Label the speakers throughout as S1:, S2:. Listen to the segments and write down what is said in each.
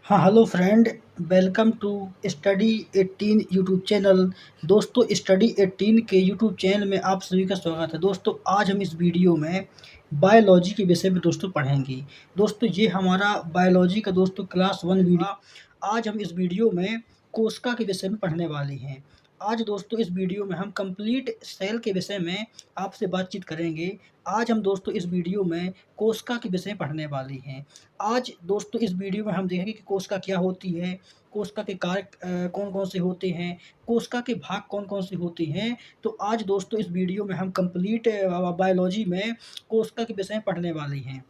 S1: हाँ, hello friend, welcome to study 18 YouTube channel. दोस्तों, study 18 के यूट्यूब चैनल में आप सभी का स्वागत है। दोस्तों, आज हम इस वीडियो में बायोलॉजी के विषय में दोस्तों पढ़ेंगे। दोस्तों, ये हमारा बायोलॉजी का दोस्तों क्लास 1 वीडियो। आज हम इस वीडियो में कोशिका के विषय में पढ़ने वाले हैं। आज दोस्तों इस वीडियो में हम कंप्लीट सेल के विषय में आपसे बातचीत करेंगे। आज हम दोस्तों इस वीडियो में कोशिका के विषय में पढ़ने वाले हैं। आज दोस्तों इस वीडियो में हम देखेंगे कि कोशिका क्या होती है, कोशिका के कार्य कौन-कौन से होते हैं, कोशिका के भाग कौन-कौन से होते हैं। तो आज दोस्तों इस वीडियो में हम कंप्लीट बायोलॉजी में कोशिका के विषय में पढ़ने वाले हैं।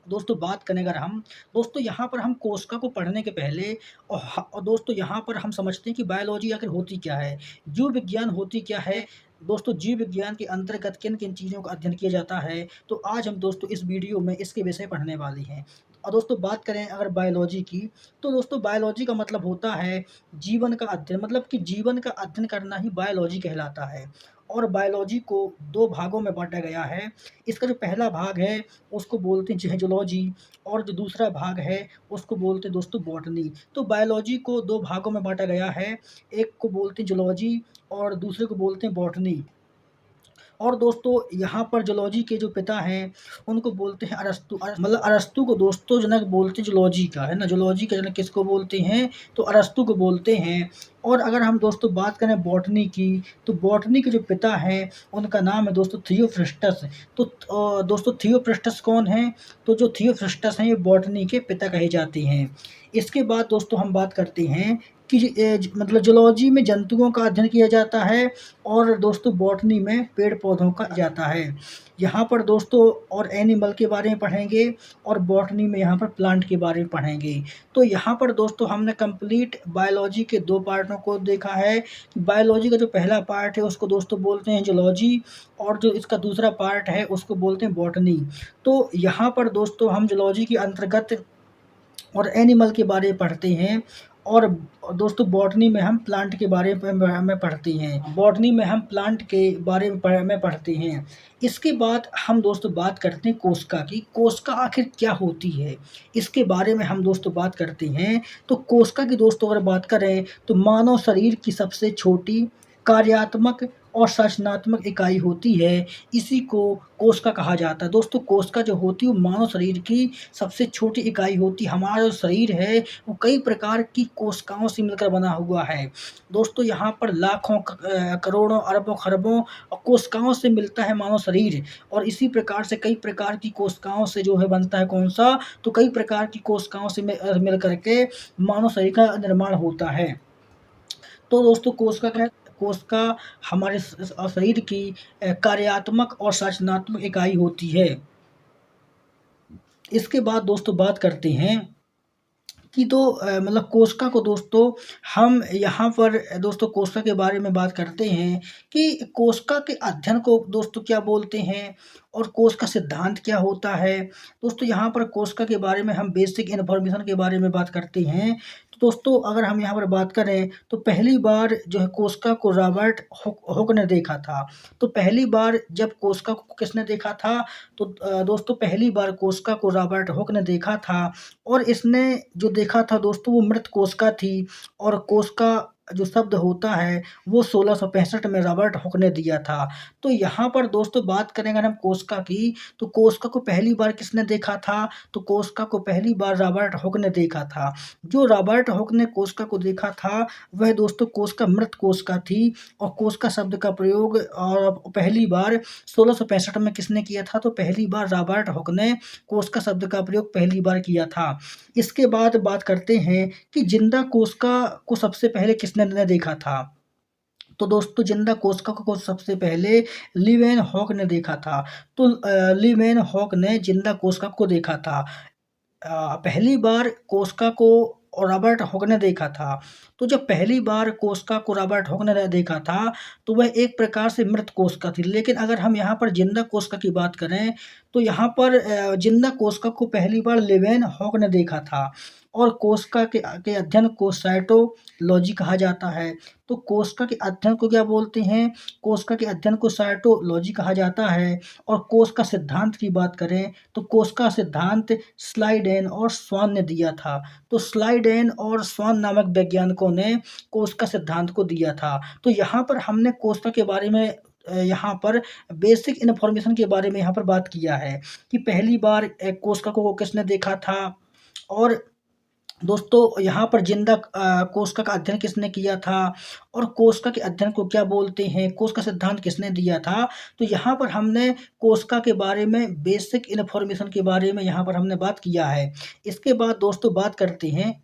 S1: दोस्तों बात करें अगर हम, दोस्तों यहाँ पर हम कोशिका को पढ़ने के पहले और दोस्तों यहाँ पर हम समझते हैं कि बायोलॉजी आखिर होती क्या है, जीव विज्ञान होती क्या है। दोस्तों जीव विज्ञान के अंतर्गत किन-किन चीज़ों का अध्ययन किया जाता है, तो आज हम दोस्तों इस वीडियो में इसके विषय पढ़ने वाले हैं। और दोस्तों बात करें अगर बायोलॉजी की, तो दोस्तों बायोलॉजी का मतलब होता है जीवन का अध्ययन, मतलब कि जीवन का अध्ययन करना ही बायोलॉजी कहलाता है। और बायोलॉजी को 2 भागों में बाँटा गया है। इसका जो पहला भाग है उसको बोलते हैं ज़ूलॉजी, और जो दूसरा भाग है उसको बोलते हैं दोस्तों बॉटनी। तो बायोलॉजी को 2 भागों में बाँटा गया है, एक को बोलते हैं ज़ूलॉजी और दूसरे को बोलते हैं बॉटनी। और दोस्तों यहाँ पर ज़ूलॉजी के जो पिता हैं उनको बोलते हैं अरस्तू। मतलब अरस्तू को दोस्तों जनक बोलते हैं ज़ूलॉजी का, है ना? ज़ूलॉजी का जनक किसको बोलते हैं? तो अरस्तू को बोलते हैं। और अगर हम दोस्तों बात करें बॉटनी की, तो बॉटनी के जो पिता हैं उनका नाम है दोस्तों थियोफ्रिस्टस। तो दोस्तों थियोफ्रिस्टस कौन हैं? तो जो थियोफ्रिस्टस हैं ये बॉटनी के पिता कहे जाते हैं। इसके बाद दोस्तों हम बात करते हैं कि मतलब ज़ूलॉजी में जंतुओं का अध्ययन किया जाता है और दोस्तों बॉटनी में पेड़-पौधों का जाता है। यहाँ पर दोस्तों और एनिमल के बारे में पढ़ेंगे और बॉटनी में यहाँ पर प्लांट के बारे में पढ़ेंगे। तो यहाँ पर दोस्तों हमने कंप्लीट बायोलॉजी के 2 पार्टों को देखा है। बायोलॉजी का जो पहला पार्ट है उसको दोस्तों बोलते हैं ज़ूलॉजी, और जो इसका दूसरा पार्ट है उसको बोलते हैं बॉटनी। तो यहाँ पर दोस्तों हम ज़ूलॉजी के अंतर्गत और एनिमल के बारे में पढ़ते हैं, और दोस्तों बॉटनी में हम प्लांट के बारे में पढ़ते हैं। बॉटनी में हम प्लांट के बारे में पढ़ते हैं। इसके बाद हम दोस्तों बात करते हैं कोशिका की। कोशिका आखिर क्या होती है, इसके बारे में हम दोस्तों बात करते हैं। तो कोशिका की दोस्तों अगर बात करें तो मानव शरीर की सबसे छोटी कार्यात्मक और संरचनात्मक इकाई होती है। इसी को कोशिका कहा जाता है। दोस्तों कोशिका जो होती है वो मानव शरीर की सबसे छोटी इकाई होती है। हमारा जो शरीर है वो कई प्रकार की कोशिकाओं से मिलकर बना हुआ है। दोस्तों यहाँ पर लाखों करोड़ों अरबों खरबों कोशिकाओं से मिलता है मानव शरीर, और इसी प्रकार से कई प्रकार की कोशिकाओं से जो है बनता है कौन-सा? तो कई प्रकार की कोशिकाओं से मिल कर के मानव शरीर का निर्माण होता है। तो दोस्तों कोशिका हमारे शरीर की कार्यात्मक और संरचनात्मक इकाई होती है। इसके बाद दोस्तों बात करते हैं कि तो मतलब कोशिका को दोस्तों हम यहाँ पर दोस्तों कोशिका के बारे में बात करते हैं कि कोशिका के अध्ययन को दोस्तों क्या बोलते हैं और कोशिका सिद्धांत क्या होता है। दोस्तों यहाँ पर कोशिका के बारे में हम बेसिक इन्फॉर्मेशन के बारे में बात करते हैं। तो दोस्तों अगर हम यहाँ पर बात करें तो पहली बार जो है कोशिका को रॉबर्ट हुक ने देखा था। तो पहली बार जब कोशिका को किसने देखा था? तो दोस्तों पहली बार कोशिका को रॉबर्ट हुक ने देखा था, और इसने जो देखा था दोस्तों वो मृत कोशिका थी, और कोशिका जो शब्द होता है वो 1665 में रॉबर्ट हुक ने दिया था। तो यहाँ पर दोस्तों बात करें अगर हम कोशिका की, तो कोशिका को पहली बार किसने देखा था? तो कोशिका को पहली बार रॉबर्ट हुक ने देखा था। जो रॉबर्ट हुक ने कोशिका को देखा था वह दोस्तों कोशिका मृत कोशिका थी, और कोशिका शब्द का प्रयोग और पहली बार 1665 में किसने किया था? तो पहली बार रॉबर्ट हुक ने कोशिका शब्द का प्रयोग पहली बार किया था। इसके बाद बात करते हैं कि जिंदा कोशिका को सबसे पहले किसने देखा था? तो दोस्तों जिंदा कोशिका को सबसे पहले लीवेनहॉक ने देखा था। तो लीवेनहॉक ने जिंदा कोशिका को देखा था। पहली बार कोशिका को रॉबर्ट हुक ने देखा था। तो जब पहली बार कोशिका को रॉबर्ट हुक ने देखा था तो वह एक प्रकार से मृत कोशिका थी। लेकिन अगर हम यहाँ पर जिंदा कोशिका की बात करें तो यहाँ पर जिंदा कोशिका को पहली बार लेवेनहॉक ने देखा था और कोशिका के अध्ययन को साइटोलॉजी कहा जाता है। तो कोशिका के अध्ययन को क्या बोलते हैं? कोशिका के अध्ययन को साइटोलॉजी कहा जाता है। और कोशिका सिद्धांत की बात करें तो कोशिका सिद्धांत स्लाइडेन और स्वान ने दिया था। तो स्लाइडेन और स्वान नामक वैज्ञानिकों ने कोशिका सिद्धांत को दिया था। तो यहाँ पर हमने कोशिका के बारे में यहाँ पर बेसिक इन्फॉर्मेशन के बारे में यहाँ पर बात किया है कि पहली बार कोशिका को किसने देखा था, और दोस्तों यहाँ पर जिंदा कोशिका का अध्ययन किसने किया था, और कोशिका के अध्ययन को क्या बोलते हैं, कोशिका सिद्धांत किसने दिया था। तो यहाँ पर हमने कोशिका के बारे में बेसिक इन्फॉर्मेशन के बारे में यहाँ पर हमने बात किया है। इसके बाद दोस्तों बात करते हैं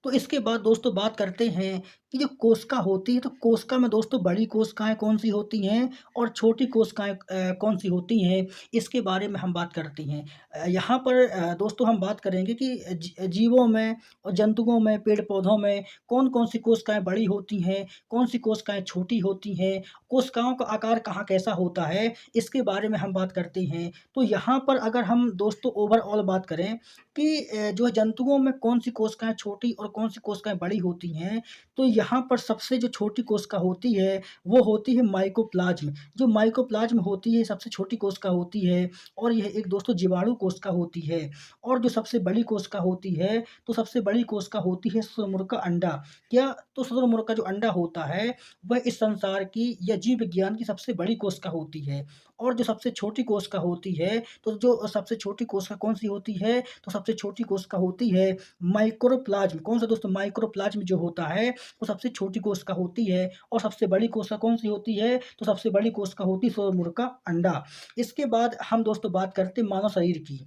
S1: बात करते हैं कि जो कोशिका होती है, तो कोशिका में दोस्तों बड़ी कोशिकाएं कौन सी होती हैं और छोटी कोशिकाएं कौन सी होती हैं, इसके बारे में हम बात करते हैं। यहाँ पर दोस्तों हम बात करेंगे कि जीवों में और जंतुओं में, पेड़ पौधों में कौन कौन सी कोशिकाएं बड़ी होती हैं, कौन सी कोशिकाएं छोटी होती हैं, कोशिकाओं का आकार कहाँ कैसा होता है, इसके बारे में हम बात करते हैं। तो यहाँ पर अगर हम दोस्तों ओवरऑल बात करें कि जो जंतुओं में कौन सी कोशिकाएं छोटी और कौन सी कोशिकाएं बड़ी होती हैं, तो यहाँ पर सबसे जो छोटी कोशिका होती है वो होती है माइकोप्लाज्म। जो माइकोप्लाज्म होती है सबसे छोटी कोशिका होती है, और यह एक दोस्तों जीवाणु कोशिका होती है। और जो सबसे बड़ी कोशिका होती है, तो सबसे बड़ी कोशिका होती है शुतुरमुर्ग का अंडा। क्या? तो शुतुरमुर्ग का जो अंडा होता है वह इस संसार की या जीव विज्ञान की सबसे बड़ी कोशिका होती है। और जो सबसे छोटी कोशिका होती है, तो जो सबसे छोटी कोशिका कौन सी होती है, तो सबसे छोटी कोशिका होती है माइक्रोप्लाज्म। कौन सा दोस्तों? माइक्रोप्लाज्म जो होता है वो सबसे छोटी कोशिका होती है। और सबसे बड़ी कोशिका कौन सी होती है, तो सबसे बड़ी कोशिका होती है शुतुरमुर्ग का अंडा। इसके बाद हम दोस्तों बात करते हैं मानव शरीर की।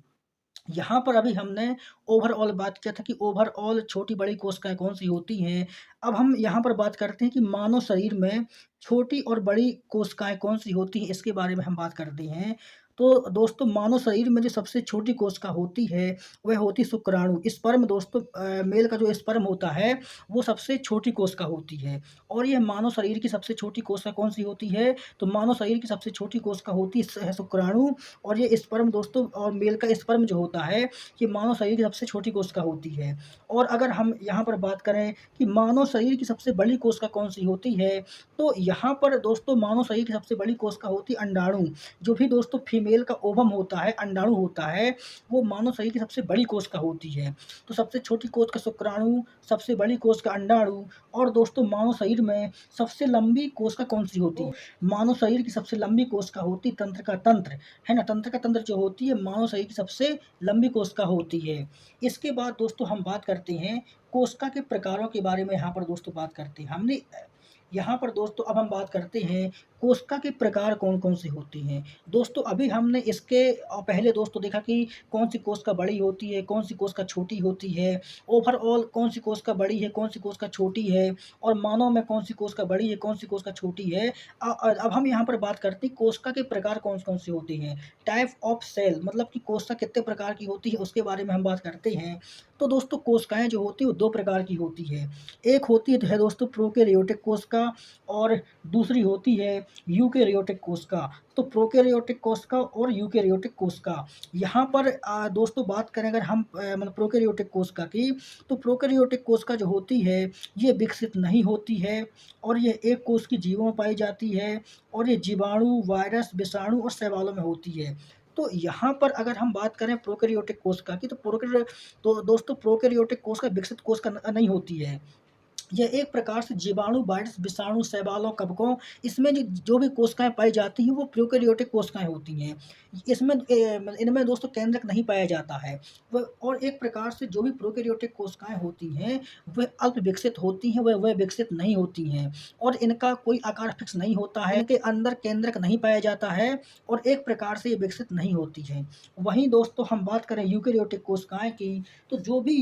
S1: यहाँ पर अभी हमने ओवरऑल बात किया था कि ओवरऑल छोटी बड़ी कोशिकाएं कौन सी होती हैं। अब हम यहाँ पर बात करते हैं कि मानव शरीर में छोटी और बड़ी कोशिकाएं कौन सी होती हैं, इसके बारे में हम बात करते हैं। तो दोस्तों मानव शरीर में जो सबसे छोटी कोशिका होती है वह होती है शुक्राणु, स्पर्म। दोस्तों मेल का जो स्पर्म होता है वो सबसे छोटी कोशिका होती है। और यह मानव शरीर की सबसे छोटी कोशिका कौन सी होती है, तो मानव शरीर की सबसे छोटी कोशिका होती है शुक्राणु। और ये स्पर्म दोस्तों, और मेल का स्पर्म जो होता है ये मानव शरीर की सबसे छोटी कोशिका होती है। और अगर हम यहाँ पर बात करें कि मानव शरीर की सबसे बड़ी कोशिका कौन सी होती है, तो यहाँ पर दोस्तों मानव शरीर की सबसे बड़ी कोशिका होती है अंडाणु। जो भी दोस्तों फीमेल का ओवम होता है, अंडाणु होता है, वो मानव शरीर की सबसे बड़ी कोशिका होती है। तो सबसे छोटी कोशिका शुक्राणु, सबसे बड़ी कोशिका अंडाणु। और दोस्तों मानव शरीर में सबसे लंबी कोशिका कौन सी होती है? मानव शरीर की सबसे लंबी कोशिका होती है तंत्रिका तंत्र, है ना। तंत्रिका तंत्र जो होती है मानव शरीर की सबसे लंबी कोशिका होती है। इसके बाद दोस्तों हम बात करते हैं कोशिका के प्रकारों के बारे में। यहाँ पर दोस्तों बात करते हैं हमने यहाँ पर दोस्तों अब हम बात करते हैं कोशिका के प्रकार कौन कौन से होते हैं। दोस्तों अभी हमने इसके पहले दोस्तों देखा कि कौन सी कोशिका बड़ी होती है, कौन सी कोशिका छोटी होती है, ओवरऑल कौन सी कोशिका बड़ी है, कौन सी कोशिका छोटी है, और मानव में कौन सी कोशिका बड़ी है, कौन सी कोशिका छोटी है। अब हम यहाँ पर बात करते हैं कोशिका के प्रकार कौन कौन से होते हैं। टाइप ऑफ सेल, मतलब कि कोशिका कितने प्रकार की होती है उसके बारे में हम बात करते हैं। तो दोस्तों कोशिकाएं जो होती है वो दो प्रकार की होती है। एक होती है दोस्तों प्रोकैरियोटिक कोशिका, और दूसरी होती है यूकैरियोटिक कोशिका। तो प्रोकैरियोटिक कोशिका और यूकैरियोटिक कोशिका। यहाँ पर दोस्तों बात करें अगर हम मतलब प्रोकैरियोटिक कोशिका की, तो प्रोकैरियोटिक कोशिका जो होती है ये विकसित नहीं होती है, और ये एक कोश की जीवों में पाई जाती है, और ये जीवाणु, वायरस, विषाणु और शैवालों में होती है। तो यहाँ पर अगर हम बात करें प्रोकैरियोटिक कोशिका की, तो दोस्तों प्रोकैरियोटिक कोशिका विकसित कोशिका नहीं होती है। यह एक प्रकार से जीवाणु, वायरस, विषाणु, शैवालों, कवकों, इसमें जो भी कोशिकाएं पाई जाती हैं वो प्रोकैरियोटिक कोशिकाएं होती हैं। इसमें इनमें दोस्तों केंद्रक नहीं पाया जाता है। और एक प्रकार से जो भी प्रोकैरियोटिक कोशिकाएं होती हैं वह अल्प विकसित होती हैं, वह विकसित नहीं होती हैं, और इनका कोई आकार फिक्स नहीं होता है, इनके अंदर केंद्रक नहीं पाया जाता है, और एक प्रकार से ये विकसित नहीं होती है। वहीं दोस्तों हम बात करें यूकैरियोटिक कोशिकाएं की, तो जो भी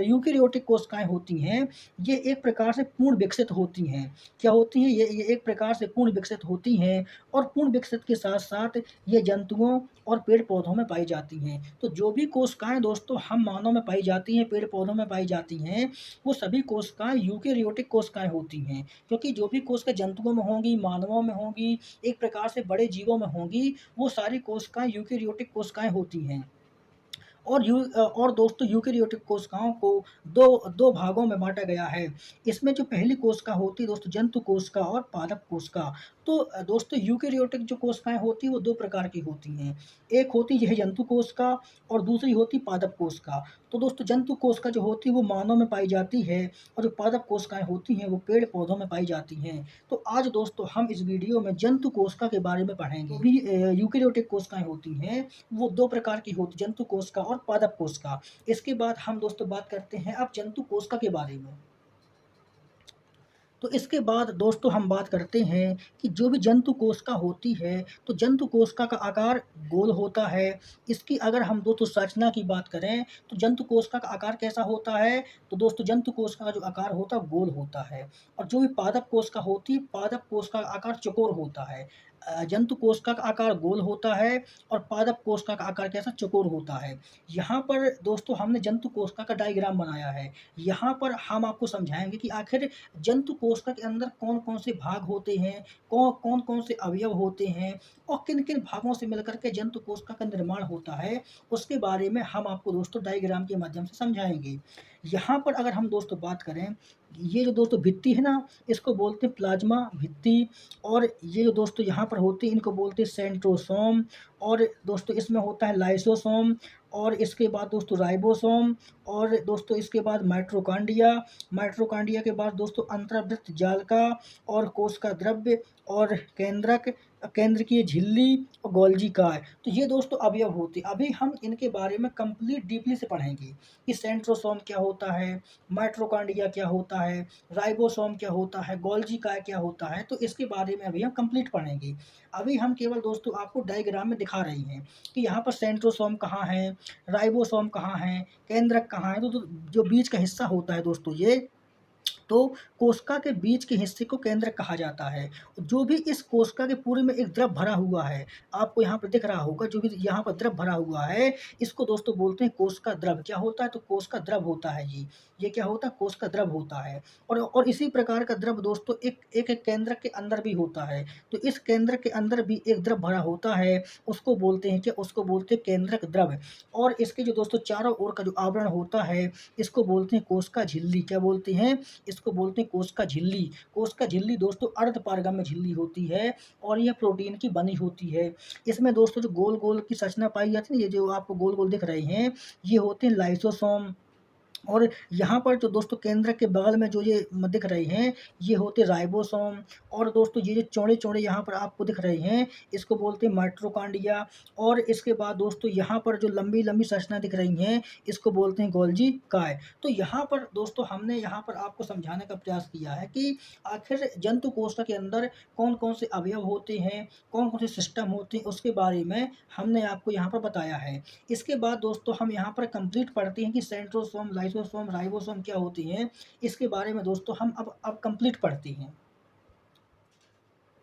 S1: यूकैरियोटिक कोशिकाएं होती हैं ये एक प्रकार से पूर्ण विकसित होती हैं। क्या होती हैं? ये एक प्रकार से पूर्ण विकसित होती हैं और पूर्ण विकसित के साथ-साथ ये जंतुओं और पेड़-पौधों में पाई जाती हैं। तो जो भी कोशिकाएँ दोस्तों हम मानव में पाई जाती हैं, पेड़-पौधों में पाई जाती हैं, वो सभी कोशिकाएँ यूकेरियोटिक कोशिकाएँ होती हैं। क्योंकि जो भी कोशिकाएँ जंतुओं में होंगी, मानवों में होंगी, एक प्रकार से बड़े जीवों में होंगी, वो सारी कोशिकाएँ यूकेरियोटिक कोशिकाएँ होती हैं। और दोस्तों यूकेरियोटिक कोशिकाओं को दो भागों में बाँटा गया है। इसमें जो पहली कोशिका होती है दोस्तों जंतु कोशिका और पादप कोशिका। तो दोस्तों यूकेरियोटिक जो कोशिकाएँ होती हैं वो 2 प्रकार की होती हैं। एक होती है जंतु कोशिका और दूसरी होती पादप कोशिका। तो दोस्तों जंतु कोशिका जो होती है वो मानव में पाई जाती है और जो पादप कोशिकाएँ होती हैं वो पेड़-पौधों में पाई जाती हैं। तो आज दोस्तों हम इस वीडियो में जंतु कोशिका के बारे में पढ़ेंगे। भी यूकेरियोटिक कोशिकाएँ होती हैं वो 2 प्रकार की होती जंतु कोशिका और पादप कोशिका। इसके बाद हम दोस्तों बात करते हैं अब जंतु कोशिका के बारे में। तो इसके बाद दोस्तों हम बात करते हैं कि जो भी जंतु कोशिका होती है, तो जंतु कोशिका का आकार गोल होता है। इसकी अगर हम दोस्तों संरचना की बात करें, तो जंतु कोशिका का आकार कैसा होता है? तो दोस्तों जंतु कोशिका का जो आकार होता है, गोल होता है और जो भी पादप कोशिका होती है, पादप कोशिका का आकार चौकोर होता है। जंतु कोशिका का आकार गोल होता है और पादप कोशिका का आकार कैसा? चौकोर होता है। यहाँ पर दोस्तों हमने जंतु कोशिका का डायग्राम बनाया है। यहाँ पर हम आपको समझाएँगे कि आखिर जंतु कोशिका के अंदर कौन-कौन से भाग होते हैं, कौन-कौन से अवयव होते हैं और किन-किन भागों से मिलकर के जंतु कोशिका का निर्माण होता है, उसके बारे में हम आपको दोस्तों डायग्राम के माध्यम से समझाएँगे। यहाँ पर अगर हम दोस्तों बात करें, ये जो दोस्तों भित्ति है ना, इसको बोलते हैं प्लाज़्मा भित्ति और ये जो दोस्तों यहाँ पर होती है, इनको बोलते हैं सेंट्रोसोम और दोस्तों इसमें होता है लाइसोसोम और इसके बाद दोस्तों राइबोसोम और दोस्तों इसके बाद माइटोकॉन्ड्रिया के बाद दोस्तों अंतर्वृत्त जालिका और कोशिका द्रव्य और केंद्रकीय झिल्ली और गोल्गी काय। तो ये दोस्तों अवयव होते हैं। अभी हम इनके बारे में कंप्लीट डीपली से पढ़ेंगे कि सेंट्रोसोम क्या होता है, माइटोकॉन्ड्रिया क्या होता है, राइबोसोम क्या होता है, गोल्गी काय क्या होता है, तो इसके बारे में अभी हम कंप्लीट पढ़ेंगे। अभी हम केवल दोस्तों आपको डायग्राम में दिखा रहे हैं कि यहाँ पर सेंट्रोसोम कहाँ है, राइबोसोम कहाँ है, केंद्रक कहाँ है, तो जो बीच का हिस्सा होता है दोस्तों ये, तो कोशिका के बीच के हिस्से को केंद्रक कहा जाता है। जो भी इस कोशिका के पूरे में एक द्रव भरा हुआ है, आपको यहाँ पर दिख रहा होगा जो भी यहाँ पर द्रव भरा हुआ है, इसको दोस्तों बोलते हैं कोशिका द्रव। क्या होता है? तो कोशिका द्रव होता है ये क्या होता है? कोशिका द्रव होता है और इसी प्रकार का द्रव दोस्तों एक केंद्रक के अंदर भी होता है। तो इस केंद्रक के अंदर भी एक द्रव भरा होता है, उसको बोलते हैं क्या? उसको बोलते हैं केंद्रक द्रव और इसके जो दोस्तों चारों ओर का जो आवरण होता है, इसको बोलते हैं कोशिका झिल्ली। क्या बोलते हैं? इसको बोलते हैं कोशिका झिल्ली। कोशिका झिल्ली दोस्तों अर्धपारगम्य झिल्ली होती है और यह प्रोटीन की बनी होती है। इसमें दोस्तों जो गोल-गोल की संरचना पाई जाती है, ये जो आपको गोल-गोल दिख रहे हैं, ये होते हैं लाइसोसोम और यहाँ पर जो दोस्तों केंद्रक के बगल में जो ये दिख रहे हैं, ये होते राइबोसोम और दोस्तों ये जो चौड़े-चौड़े यहाँ पर आपको दिख रहे हैं, इसको बोलते हैं माइटोकॉन्ड्रिया और इसके बाद दोस्तों यहाँ पर जो लंबी-लंबी संरचना दिख रही हैं, इसको बोलते हैं गोल्गी काय। तो यहाँ पर दोस्तों हमने यहाँ पर आपको समझाने का प्रयास किया है कि आखिर जंतु कोशिका के अंदर कौन-कौन से अवयव होते हैं, कौन-कौन से सिस्टम होते हैं, उसके बारे में हमने आपको यहाँ पर बताया है। इसके बाद दोस्तों हम यहाँ पर कंप्लीट पढ़ते हैं कि सेंट्रोसोम, लाइसोसोम, राइबोसोम क्या होती हैं, इसके बारे में दोस्तों हम अब कंप्लीट पढ़ते हैं।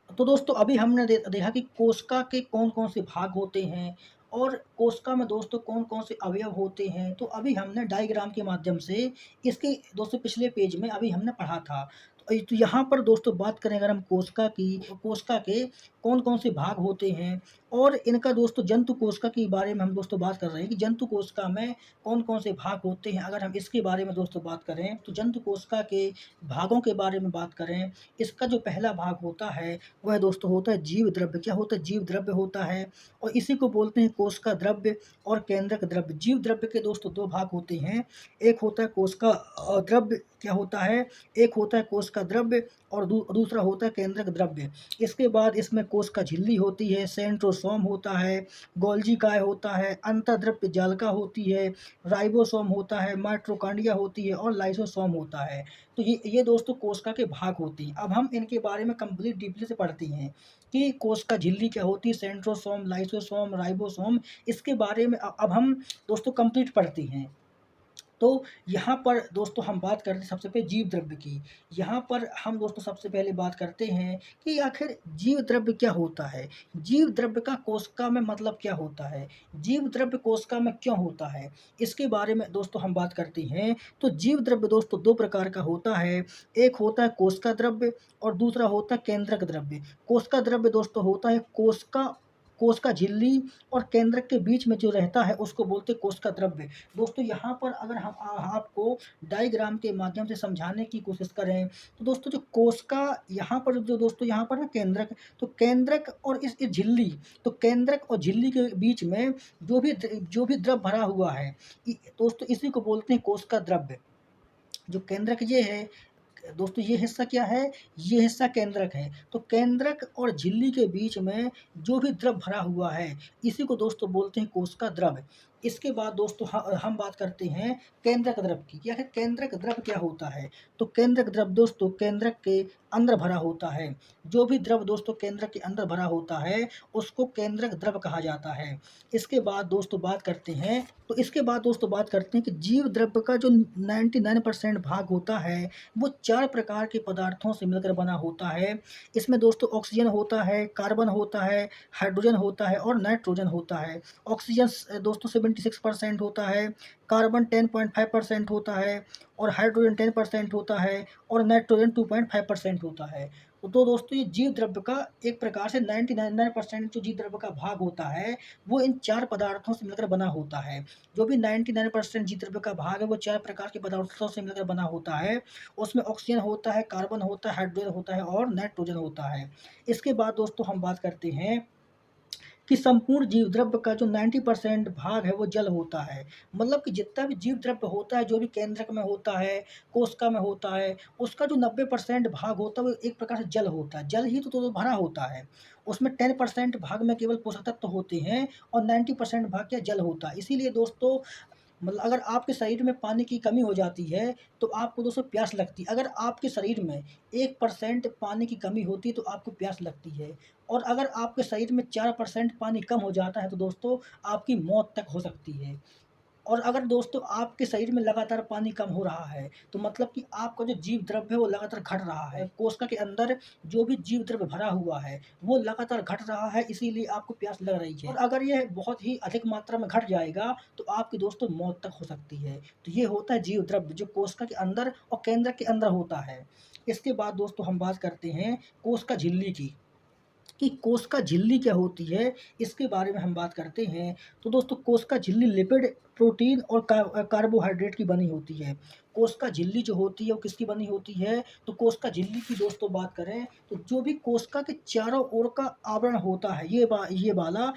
S1: तो दोस्तों अभी हमने देखा कि कोशिका के कौन-कौन से भाग होते हैं और कोशिका में दोस्तों कौन-कौन से अवयव होते हैं। तो अभी हमने डायग्राम के माध्यम से इसके दोस्तों पिछले पेज में अभी हमने पढ़ा था। तो यहाँ पर दोस्तों बात करें अगर हम कोशिका की, तो कोशिका के कौन-कौन से भाग होते हैं और इनका दोस्तों जंतु कोशिका के बारे में हम दोस्तों बात कर रहे हैं कि जंतु कोशिका में कौन-कौन से भाग होते हैं। अगर हम इसके बारे में दोस्तों बात करें, तो जंतु कोशिका के भागों के बारे में बात करें, इसका जो पहला भाग होता है वह दोस्तों होता है जीव द्रव्य। क्या होता है? जीव द्रव्य होता है और इसी को बोलते हैं कोशिका द्रव्य और केंद्रक द्रव्य। जीव द्रव्य के दोस्तों 2 भाग होते हैं, एक होता है कोशिका द्रव्य क्या होता है? एक होता है कोशिका द्रव्य और दूसरा होता है केंद्रक द्रव्य। इसके बाद इसमें कोशिका झिल्ली होती है, सेंट्रोसोम होता है, गोल्गी काय होता है, अंतर्वृत्त जालिका होती है, राइबोसोम होता है, माइटोकॉन्ड्रिया होती है और लाइसोसोम होता है। तो ये दोस्तों कोशिका के भाग होते हैं। अब हम इनके बारे में कंप्लीट डीपली से पढ़ते हैं कि कोशिका झिल्ली क्या होती है, सेंट्रोसोम, लाइसोसोम, राइबोसोम, इसके बारे में अब हम दोस्तों कंप्लीट पढ़ते हैं। तो यहाँ पर दोस्तों हम बात करते हैं सबसे पहले जीव द्रव्य की। यहाँ पर हम दोस्तों सबसे पहले बात करते हैं कि आखिर जीव द्रव्य क्या होता है? जीव द्रव्य का कोशिका में मतलब क्या होता है? जीव द्रव्य कोशिका में क्यों होता है? इसके बारे में दोस्तों हम बात करते हैं। तो जीव द्रव्य दोस्तों 2 प्रकार का होता है। एक होता है कोशिका द्रव्य और दूसरा होता है केंद्रक द्रव्य। कोशिका द्रव्य दोस्तों होता है कोशिका झिल्ली और केंद्रक के बीच में जो रहता है उसको बोलते हैं कोशिका द्रव्य। दोस्तों यहाँ पर अगर हम आपको डायग्राम के माध्यम से समझाने की कोशिश करें तो दोस्तों जो कोशिका यहाँ पर जो दोस्तों यहाँ पर ना केंद्रक, तो केंद्रक और इस झिल्ली, तो केंद्रक और झिल्ली के बीच में जो भी द्रव भरा हुआ है दोस्तों इसी को बोलते हैं कोशिका द्रव्य। जो केंद्रक ये है दोस्तों, ये हिस्सा क्या है? ये हिस्सा केंद्रक है। तो केंद्रक और झिल्ली के बीच में जो भी द्रव भरा हुआ है इसी को दोस्तों बोलते हैं कोशिका द्रव। इसके बाद दोस्तों हम बात करते हैं केंद्रक द्रव की। या फिर केंद्रक द्रव क्या होता है? तो केंद्रक द्रव दोस्तों केंद्रक के अंदर भरा होता है। जो भी द्रव दोस्तों केंद्रक के अंदर भरा होता है उसको केंद्रक द्रव कहा जाता है। इसके बाद दोस्तों बात करते हैं कि जीव द्रव्य का जो 99% भाग होता है वो 4 प्रकार के पदार्थों से मिलकर बना होता है। इसमें दोस्तों ऑक्सीजन होता है, कार्बन होता है, हाइड्रोजन होता है और नाइट्रोजन होता है। ऑक्सीजन दोस्तों 76% होता है, कार्बन 10.5% होता है और हाइड्रोजन 10% होता है और नाइट्रोजन 2.5% होता है। तो दोस्तों ये जीव द्रव्य का एक प्रकार से 99% जो जीव द्रव्य का भाग होता है वो इन 4 पदार्थों से मिलकर बना होता है। जो भी 99% जीव द्रव्य का भाग है वो 4 प्रकार के पदार्थों से मिलकर बना होता है। उसमें ऑक्सीजन होता है, कार्बन होता है, हाइड्रोजन होता है और नाइट्रोजन होता है। इसके बाद दोस्तों हम बात करते हैं कि संपूर्ण जीव द्रव्य का जो 90% भाग है वो जल होता है। मतलब कि जितना भी जीव द्रव्य होता है, जो भी केंद्रक में होता है, कोशिका में होता है, उसका जो 90% भाग होता है वो एक प्रकार से जल होता है। जल ही तो भरा होता है। उसमें 10% भाग में केवल पोषक तत्व होते हैं और 90% भाग क्या जल होता है। इसीलिए दोस्तों मतलब अगर आपके शरीर में पानी की कमी हो जाती है तो आपको दोस्तों प्यास लगती है। अगर आपके शरीर में 1% पानी की कमी होती है तो आपको प्यास लगती है और अगर आपके शरीर में 4% पानी कम हो जाता है तो दोस्तों आपकी मौत तक हो सकती है। और अगर दोस्तों आपके शरीर में लगातार पानी कम हो रहा है तो मतलब कि आपका जो जीव द्रव्य है वो लगातार घट रहा है। कोशिका के अंदर जो भी जीव द्रव्य भरा हुआ है वो लगातार घट रहा है, इसीलिए आपको प्यास लग रही है। और अगर यह बहुत ही अधिक मात्रा में घट जाएगा तो आपकी दोस्तों मौत तक हो सकती है। तो ये होता है जीव द्रव्य जो कोशिका के अंदर और केंद्रक के अंदर होता है। इसके बाद दोस्तों हम बात करते हैं कोशिका झिल्ली की कि कोशिका झिल्ली क्या होती है, इसके बारे में हम बात करते हैं। तो दोस्तों कोशिका झिल्ली लिपिड, प्रोटीन और कार्बोहाइड्रेट की बनी होती है। कोशिका झिल्ली जो होती है वो किसकी बनी होती है? तो कोशिका झिल्ली की दोस्तों बात करें तो जो भी कोशिका के चारों ओर का आवरण होता है ये वाला,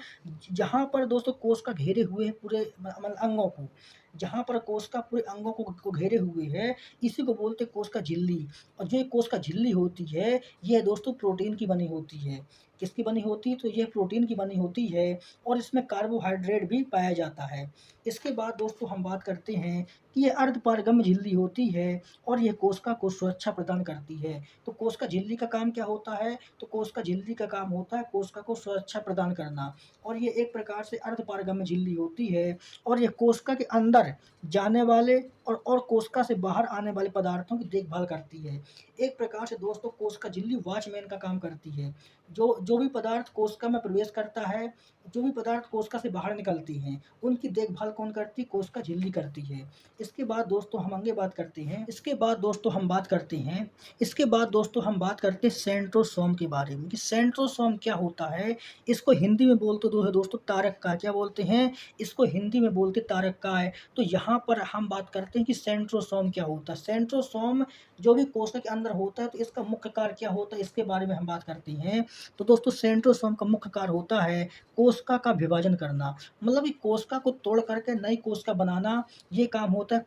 S1: जहाँ पर दोस्तों कोशिका घेरे हुए है पूरे मतलब अंगों को, जहाँ पर कोशिका पूरे अंगों को घेरे हुए है इसी को बोलते हैं कोशिका झिल्ली। और जो ये कोशिका झिल्ली होती है यह दोस्तों प्रोटीन की बनी होती है। किसकी बनी होती है? तो यह प्रोटीन की बनी होती है और इसमें कार्बोहाइड्रेट भी पाया जाता है। इसके बाद दोस्तों हम बात करते हैं कि ये अर्धपारगम्य झिल्ली होती है और यह कोशिका को सुरक्षा प्रदान करती है। तो कोशिका झिल्ली का काम क्या होता है? तो कोशिका झिल्ली का काम होता है कोशिका को सुरक्षा प्रदान करना और ये एक प्रकार से अर्धपारगम्य झिल्ली होती है और ये कोशिका के अंदर जाने वाले और कोशिका से बाहर आने वाले पदार्थों की देखभाल करती है। एक प्रकार से दोस्तों कोशिका झिल्ली वॉचमैन का काम करती है। जो भी पदार्थ कोशिका में प्रवेश करता है, जो भी पदार्थ कोशिका से बाहर निकलती हैं, उनकी देखभाल कौन करती है? कोशिका झिल्ली करती है। इसके बाद दोस्तों हम आगे बात करते हैं सेंट्रोसोम के बारे में कि सेंट्रोसोम क्या होता है। इसको हिंदी में बोलते तो है दोस्तों तारक का। क्या बोलते हैं? इसको हिंदी में बोलते तारक का है। तो यहाँ पर हम बात करते हैं कि सेंट्रोसोम क्या होता है। सेंट्रोसोम जो भी कोशिका के अंदर होता है तो इसका मुख्य कार्य क्या होता है इसके बारे में हम बात करते हैं। तो दोस्तों सेंट्रोसोम का मुख्य कार्य होता है कोशिका का विभाजन करना। मतलब कि कोशिका को तोड़ करके नई कोशिका बनाना, ये काम होता है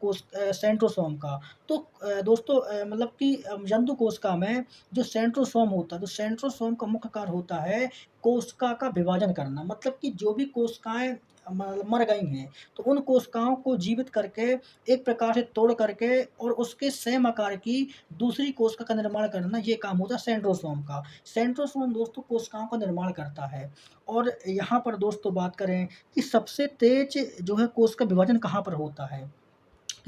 S1: सेंट्रोसोम का। तो दोस्तों मतलब कि जंतु कोशिका में जो सेंट्रोसोम होता है तो सेंट्रोसोम का मुख्य कार्य होता है कोशिका का विभाजन करना। मतलब कि जो भी कोशिकाएं मर गई हैं तो उन कोशिकाओं को जीवित करके एक प्रकार से तोड़ करके और उसके सेम आकार की दूसरी कोशिका का निर्माण करना, ये काम होता है सेंट्रोसोम का। सेंट्रोसोम दोस्तों कोशिकाओं का निर्माण करता है। और यहाँ पर दोस्तों बात करें कि सबसे तेज जो है कोशिका विभाजन कहाँ पर होता है,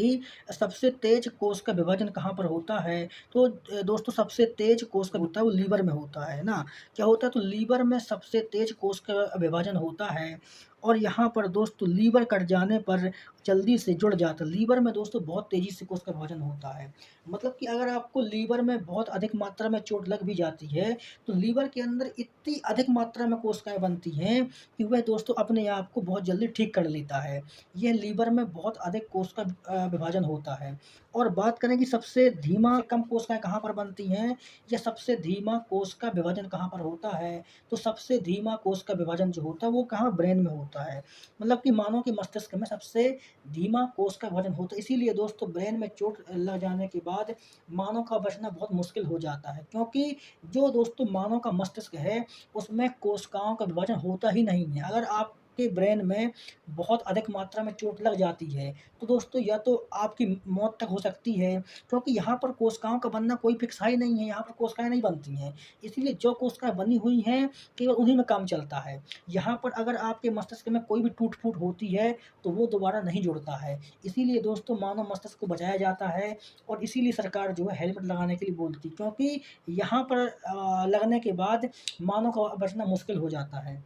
S1: कि सबसे तेज कोश का विभाजन कहाँ पर होता है, तो दोस्तों सबसे तेज कोश का होता है वो लीवर में होता है ना। क्या होता है, तो लीवर में सबसे तेज कोश का विभाजन होता है और यहाँ पर दोस्तों लीवर कट जाने पर जल्दी से जुड़ जाता है। लीवर में दोस्तों बहुत तेज़ी से कोश का विभाजन होता है। मतलब कि अगर आपको लीवर में बहुत अधिक मात्रा में चोट लग भी जाती है, तो लीवर के अंदर इतनी अधिक मात्रा में कोशिकाएँ बनती हैं कि वह दोस्तों अपने आप को बहुत जल्दी ठीक कर लेता है। ये लीवर में बहुत अधिक कोश का विभाजन होता है। और बात करें कि सबसे धीमा कम कोशिकाएँ कहाँ पर बनती हैं या सबसे धीमा कोश का विभाजन कहाँ पर होता है, तो सबसे धीमा कोश का विभाजन जो होता है वो कहाँ ब्रेन में होता है। मतलब कि मानव के मस्तिष्क में सबसे धीमा कोश का विभाजन होता है। इसीलिए दोस्तों ब्रेन में चोट लग जाने के बाद मानव का बचना बहुत मुश्किल हो जाता है, क्योंकि जो दोस्तों मानव का मस्तिष्क है उसमें कोशिकाओं का विभाजन होता ही नहीं है। अगर आपके ब्रेन में बहुत अधिक मात्रा में चोट लग जाती है, तो दोस्तों या तो आपकी मौत तक हो सकती है, क्योंकि यहाँ पर कोशिकाओं का बनना कोई फिक्स ही नहीं है, यहाँ पर कोशिकाएँ नहीं बनती हैं। इसीलिए जो कोशिकाएँ बनी हुई हैं, केवल उन्हीं में काम चलता है। यहाँ पर अगर आपके मस्तिष्क में कोई भी टूट-फूट होती है, तो वो दोबारा नहीं जुड़ता है। इसीलिए दोस्तों मानव मस्तिष्क को बचाया जाता है और इसीलिए सरकार जो है हेलमेट लगाने के लिए बोलती है, क्योंकि यहाँ पर लगने के बाद मानव का बचना मुश्किल हो जाता है।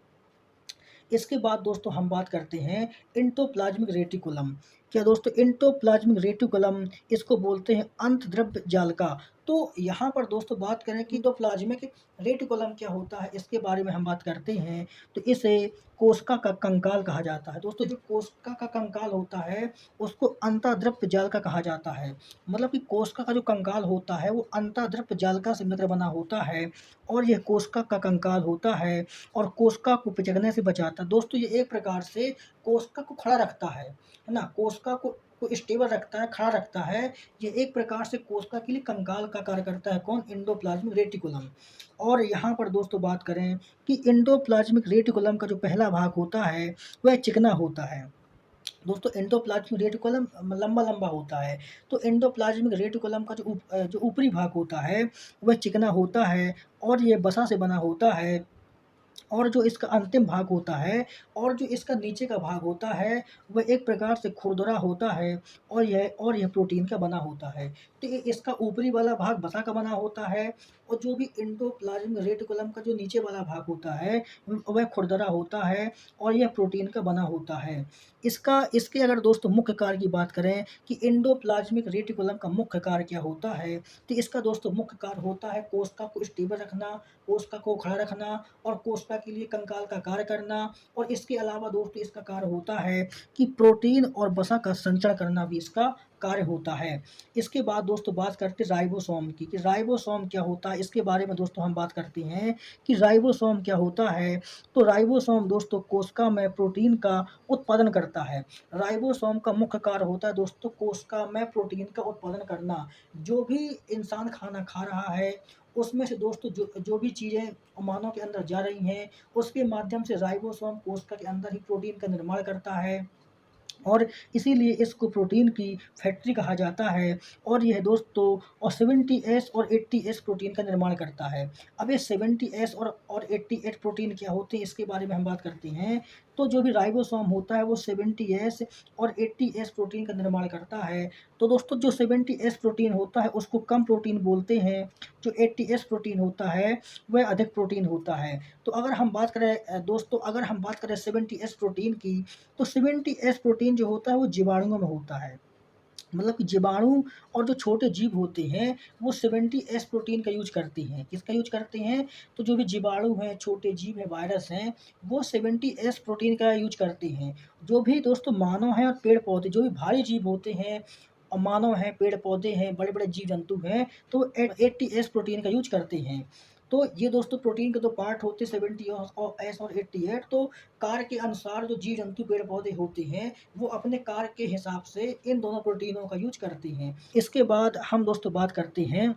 S1: इसके बाद दोस्तों हम बात करते हैं एंडोप्लाज्मिक रेटिकुलम। क्या दोस्तों, एंडोप्लाज्मिक रेटिकुलम इसको बोलते हैं अंतर्द्रव्य जालिका। तो यहाँ पर दोस्तों बात करें कि एंडोप्लाज्मिक रेटिकुलम क्या होता है, इसके बारे में हम बात करते हैं, तो इसे कोशिका का कंकाल कहा जाता है। दोस्तों जो कोशिका का कंकाल होता है उसको अंतर्द्रव्य जालिका कहा जाता है। मतलब कि कोशिका का जो कंकाल होता है वो अंतर्द्रव्य जालिका से मिलकर बना होता है और यह कोशिका का कंकाल होता है और कोशिका को पिचकने से बचाता है। दोस्तों ये एक प्रकार से कोशिका को खड़ा रखता है ना? कोशिका को स्टेबल रखता है, खड़ा रखता है। ये एक प्रकार से कोशिका के लिए कंकाल का कार्य करता है कौन? Endoplasmic reticulum. और यहाँ पर दोस्तों बात करें कि एंडोप्लाज्मिक रेटिकुलम का जो पहला भाग होता है वह चिकना होता है। दोस्तों एंडोप्लाज्मिक रेटिकुलम लंबा-लंबा होता है, तो एंडोप्लाज्मिक रेटिकुलम का जो ऊपरी भाग होता है वह चिकना होता है और ये वसा से बना होता है। और जो इसका अंतिम भाग होता है और जो इसका नीचे का भाग होता है, वह एक प्रकार से खुरदरा होता है और यह प्रोटीन का बना होता है। तो ये इसका ऊपरी वाला भाग वसा का बना होता है और जो भी एंडोप्लाज्मिक रेटिकुलम का जो नीचे वाला भाग होता है, वह खुरदरा होता है और यह प्रोटीन का बना होता है। इसके अगर दोस्तों मुख्य कार्य की बात करें कि एंडोप्लाज्मिक रेटिकुलम का मुख्य कार्य क्या होता है, तो इसका दोस्तों मुख्य कार्य होता है कोशिका को स्टेबल रखना, कोशिका को खड़ा रखना और कोशिका के लिए कंकाल का कार्य करना। और इसके अलावा दोस्तों इसका कार्य होता है कि प्रोटीन और वसा का संचरण करना भी इसका कार्य होता है। इसके बाद दोस्तों बात करते हैं राइबोसोम की, कि राइबोसोम क्या होता है, इसके बारे में दोस्तों हम बात करते हैं कि राइबोसोम क्या होता है। तो राइबोसोम दोस्तों कोशिका में प्रोटीन का उत्पादन करता है। राइबोसोम का मुख्य कार्य होता है दोस्तों कोशिका में प्रोटीन का उत्पादन करना। जो भी इंसान खाना खा रहा है उसमें से दोस्तों जो जो भी चीज़ें मानव के अंदर जा रही हैं, उसके माध्यम से राइबोसोम कोशिका के अंदर ही प्रोटीन का निर्माण करता है और इसीलिए इसको प्रोटीन की फैक्ट्री कहा जाता है। और यह दोस्तों 70S और 80S प्रोटीन का निर्माण करता है। अब ये 70S और 88 प्रोटीन क्या होते हैं, इसके बारे में हम बात करते हैं। तो जो भी राइबोसोम होता है वो 70S और 80S प्रोटीन का निर्माण करता है। तो दोस्तों जो 70S प्रोटीन होता है उसको कम प्रोटीन बोलते हैं, जो 80S प्रोटीन होता है वह अधिक प्रोटीन होता है। तो अगर हम बात करें दोस्तों, अगर हम बात करें 70S प्रोटीन की, तो 70S प्रोटीन जो होता है वो जीवाणुओं में होता है। मतलब कि जीवाणु और जो छोटे जीव होते हैं वो 70S प्रोटीन का यूज़ करते हैं। किसका यूज़ करते हैं? तो जो भी जीवाणु हैं, छोटे जीव हैं, वायरस हैं, वो 70S प्रोटीन का यूज़ करते हैं। जो भी दोस्तों मानव हैं और पेड़-पौधे, जो भी भारी जीव होते हैं और मानव हैं, पेड़-पौधे हैं, बड़े-बड़े जीव-जंतु हैं, तो 80S प्रोटीन का यूज़ करते हैं। तो ये दोस्तों प्रोटीन के 2 पार्ट होते हैं, 70 एस और 88। तो कार्य के अनुसार जो जीव-जंतु, पेड़-पौधे होते हैं, वो अपने कार्य के हिसाब से इन दोनों प्रोटीनों का यूज़ करते हैं। इसके बाद हम दोस्तों बात करते हैं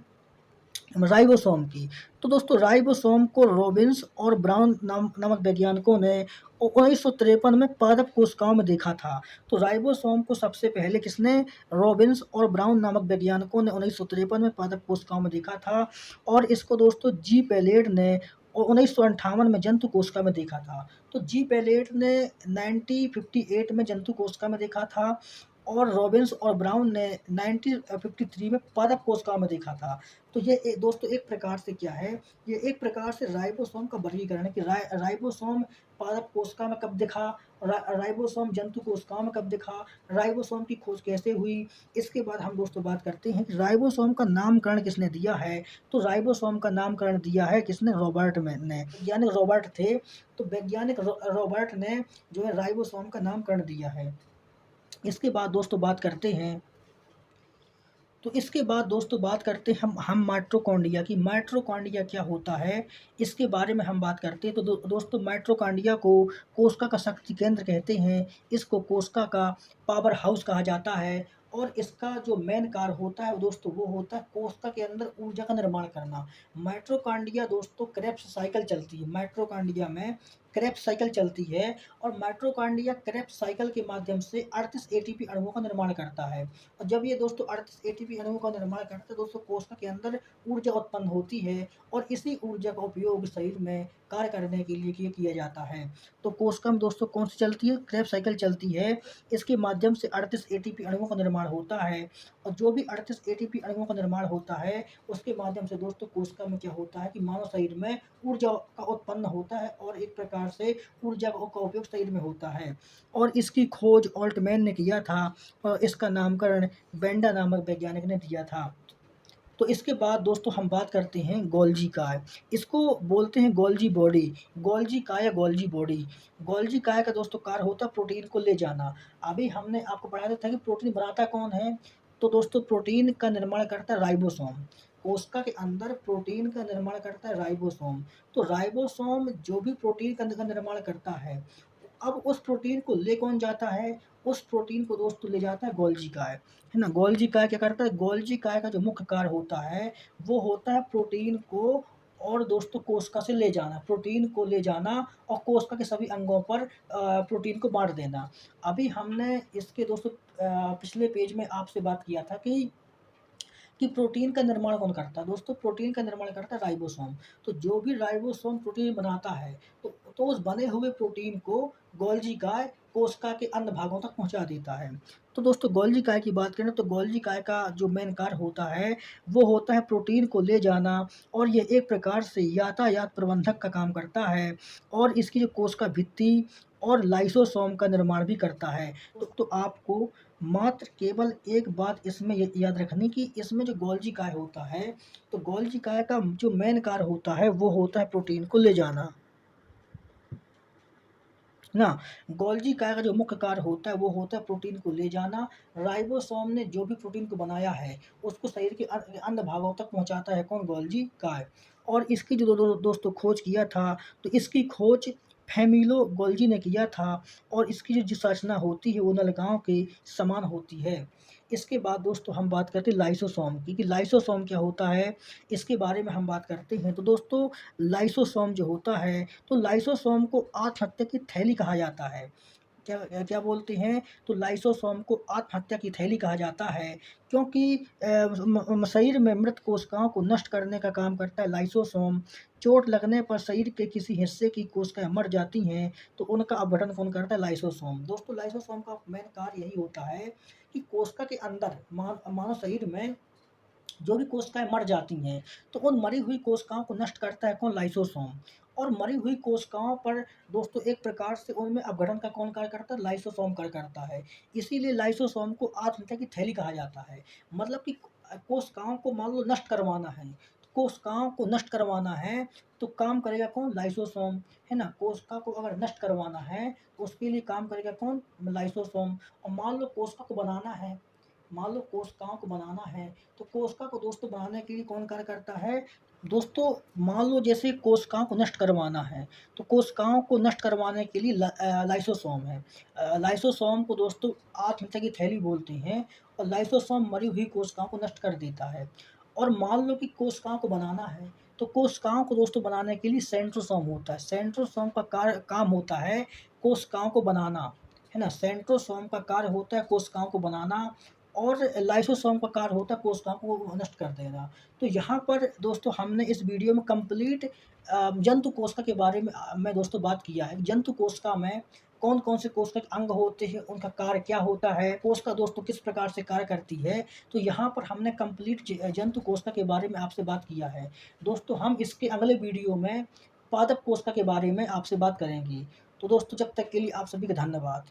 S1: राइबोसोम की। तो दोस्तों राइबोसोम को रॉबिन्स और ब्राउन नामक वैज्ञानिकों ने 1953 में पादप कोशिकाओं में देखा था। तो राइबोसोम को सबसे पहले किसने? रॉबिन्स और ब्राउन नामक वैज्ञानिकों ने 1953 में पादप कोशिकाओं में देखा था और इसको दोस्तों जी पैलेट ने 1958 में जंतु कोशिका में देखा था। तो जी पैलेट ने 1958 में जंतु कोशिका में देखा था और रॉबिन्स और ब्राउन ने 1953 में पादप कोशिकाओं में देखा था। तो ये दोस्तों एक प्रकार से क्या है, ये एक प्रकार से राइबोसोम का वर्गीकरण है कि राइबोसोम पादप कोशिका में कब दिखा, राइबोसोम जंतु कोशिकाओं में कब दिखा, राइबोसोम की खोज कैसे हुई। इसके बाद हम दोस्तों बात करते हैं कि राइबोसोम का नामकरण किसने दिया है। तो राइबोसोम का नामकरण दिया है किसने, रॉबर्ट ने। वैज्ञानिक रॉबर्ट थे, तो वैज्ञानिक रॉबर्ट ने जो है राइबोसोम का नामकरण दिया है। इसके बाद दोस्तों बात करते हैं, तो इसके बाद दोस्तों बात करते हैं हम माइटोकॉन्ड्रिया की। माइटोकॉन्ड्रिया क्या होता है, इसके बारे में हम बात करते हैं। तो दोस्तों माइटोकॉन्ड्रिया को कोशिका का शक्ति केंद्र कहते हैं। इसको कोशिका का पावर हाउस कहा जाता है और इसका जो मेन कार्य होता है दोस्तों वो होता है कोशिका के अंदर ऊर्जा का निर्माण करना। माइटोकॉन्ड्रिया दोस्तों क्रेब्स साइकिल चलती है, माइटोकॉन्ड्रिया में क्रेब्स साइकिल चलती है और माइटोकॉन्ड्रिया क्रेब्स साइकिल के माध्यम से 38 एटीपी अणुओं का निर्माण करता है। और जब ये दोस्तों 38 एटीपी अणुओं का निर्माण करता है दोस्तों, कोशिका के अंदर ऊर्जा उत्पन्न होती है और इसी ऊर्जा का उपयोग शरीर में कार्य करने के लिए किया जाता है। तो कोशिका में दोस्तों कौन सी चलती है, क्रेब्स साइकिल चलती है। इसके माध्यम से 38 एटीपी अणुओं का निर्माण होता है और जो भी 38 एटीपी अणुओं का निर्माण होता है उसके माध्यम से दोस्तों कोशिका में क्या होता है कि मानव शरीर में ऊर्जा का उत्पन्न होता है और एक प्रकार से ऊर्जा का उपयोग शरीर में होता है। और इसकी खोज ऑल्टमैन ने किया था और इसका नामकरण बेंडा नामक वैज्ञानिक ने दिया था। तो इसके बाद दोस्तों हम बात करते हैं गोल्जी काय। इसको बोलते हैं गोल्जी बॉडी, गोल्जी काय या गोल्जी बॉडी। गोल्जी काय का दोस्तों कार्य होता है प्रोटीन को ले जाना। अभी हमने आपको पढ़ाया था कि प्रोटीन बनाता कौन है, तो दोस्तों प्रोटीन का निर्माण करता है राइबोसोम। कोशिका के अंदर प्रोटीन का निर्माण करता है राइबोसोम। तो राइबोसोम जो भी प्रोटीन का निर्माण करता है, अब उस प्रोटीन को ले कौन जाता है, उस प्रोटीन को दोस्तों ले जाता है गोल्जी काय, है ना। गोल्जी काय क्या करता है, गोल्जी काय का जो मुख्य कार्य होता है वो होता है प्रोटीन को और दोस्तों कोशिका से ले जाना, प्रोटीन को ले जाना और कोशिका के सभी अंगों पर प्रोटीन को बांट देना। अभी हमने इसके दोस्तों पिछले पेज में आपसे बात किया था कि प्रोटीन का निर्माण कौन करता है। दोस्तों प्रोटीन का निर्माण करता है राइबोसोम। तो जो भी राइबोसोम प्रोटीन बनाता है तो उस बने हुए प्रोटीन को गोल्जी काय कोशिका के अन्य भागों तक पहुंचा देता है। तो दोस्तों गोल्जी काय की बात करें तो गोल्जी काय का जो मेन कार्य होता है वो होता है प्रोटीन को ले जाना और ये एक प्रकार से यातायात प्रबंधक का काम करता है और इसकी जो कोशिका भित्ति और लाइसोसोम का निर्माण भी करता है। तो आपको मात्र केवल एक बात इसमें याद रखनी कि इसमें जो गोल्जी काय होता है, तो गोल्जी काय का जो मेन कार्य होता है वो होता है प्रोटीन को ले जाना ना। गोल्जी काय का जो मुख्य कार्य होता है वो होता है प्रोटीन को ले जाना। राइबोसोम ने जो भी प्रोटीन को बनाया है उसको शरीर के अन्य भागों तक पहुंचाता है कौन, गोल्जी काय। और इसकी जो दोस्तों खोज किया था तो इसकी खोज फैमिलो गोल्जी ने किया था और इसकी जो संरचना होती है वो नलिकाओं के समान होती है। इसके बाद दोस्तों हम बात करते हैं लाइसोसोम की कि लाइसोसोम क्या होता है, इसके बारे में हम बात करते हैं। तो दोस्तों लाइसोसोम जो होता है तो लाइसोसोम को आत्महत्या की थैली कहा जाता है। क्या क्या बोलते हैं, तो लाइसोसोम को आत्महत्या की थैली कहा जाता है क्योंकि शरीर में मृत कोशिकाओं को नष्ट करने का काम करता है लाइसोसोम। चोट लगने पर शरीर के किसी हिस्से की कोशिकाएं मर जाती हैं तो उनका अपघटन कौन करता है, लाइसोसोम। दोस्तों लाइसोसोम का मेन कार्य यही होता है कि कोशिका के अंदर मानव शरीर में जो भी कोशिकाएं मर जाती हैं तो उन मरी हुई कोशिकाओं को नष्ट करता है कौन, लाइसोसोम। और मरी हुई कोशिकाओं पर दोस्तों एक प्रकार से उनमें अपघटन का कौन कार्य करता है, लाइसोसोम कार्य करता है। इसीलिए लाइसोसोम को आत्महत्या की थैली कहा जाता है। मतलब कि कोशिकाओं को मान लो नष्ट करवाना है, कोशिकाओं को नष्ट करवाना है तो काम करेगा कौन, लाइसोसोम, है ना। कोशिका को अगर नष्ट करवाना है तो उसके लिए काम करेगा कौन, लाइसोसोम। और मान लो कोशिका को बनाना है, मान लो कोशिकाओं को बनाना है तो कोशिका को दोस्तों बनाने के लिए कौन कार्य करता है, दोस्तों मान लो जैसे कोशिकाओं को नष्ट करवाना है तो कोशिकाओं को नष्ट करवाने के लिए लाइसोसोम है। लाइसोसोम को दोस्तों आत्महत्या की थैली बोलते हैं और लाइसोसोम मरी हुई कोशिकाओं को नष्ट कर देता है। और मान लो कि कोशिकाओं को बनाना है तो कोशिकाओं को दोस्तों बनाने के लिए सेंट्रोसोम होता है। सेंट्रोसोम का कार्य काम होता है कोशिकाओं को बनाना, है ना। सेंट्रोसोम का कार्य होता है कोशिकाओं को बनाना और लाइसोसोम का कार्य होता है कोशिकाओं को नष्ट कर देना। तो यहाँ पर दोस्तों हमने इस वीडियो में कंप्लीट जंतु कोशिका के बारे में दोस्तों बात किया है। जंतु कोशिका में कौन कौन से कोशिका के अंग होते हैं, उनका कार्य क्या होता है, कोशिका दोस्तों किस प्रकार से कार्य करती है। तो यहाँ पर हमने कंप्लीट जंतु कोशिका के बारे में आपसे बात किया है। दोस्तों हम इसके अगले वीडियो में पादप कोशिका के बारे में आपसे बात करेंगे। तो दोस्तों जब तक के लिए आप सभी का धन्यवाद।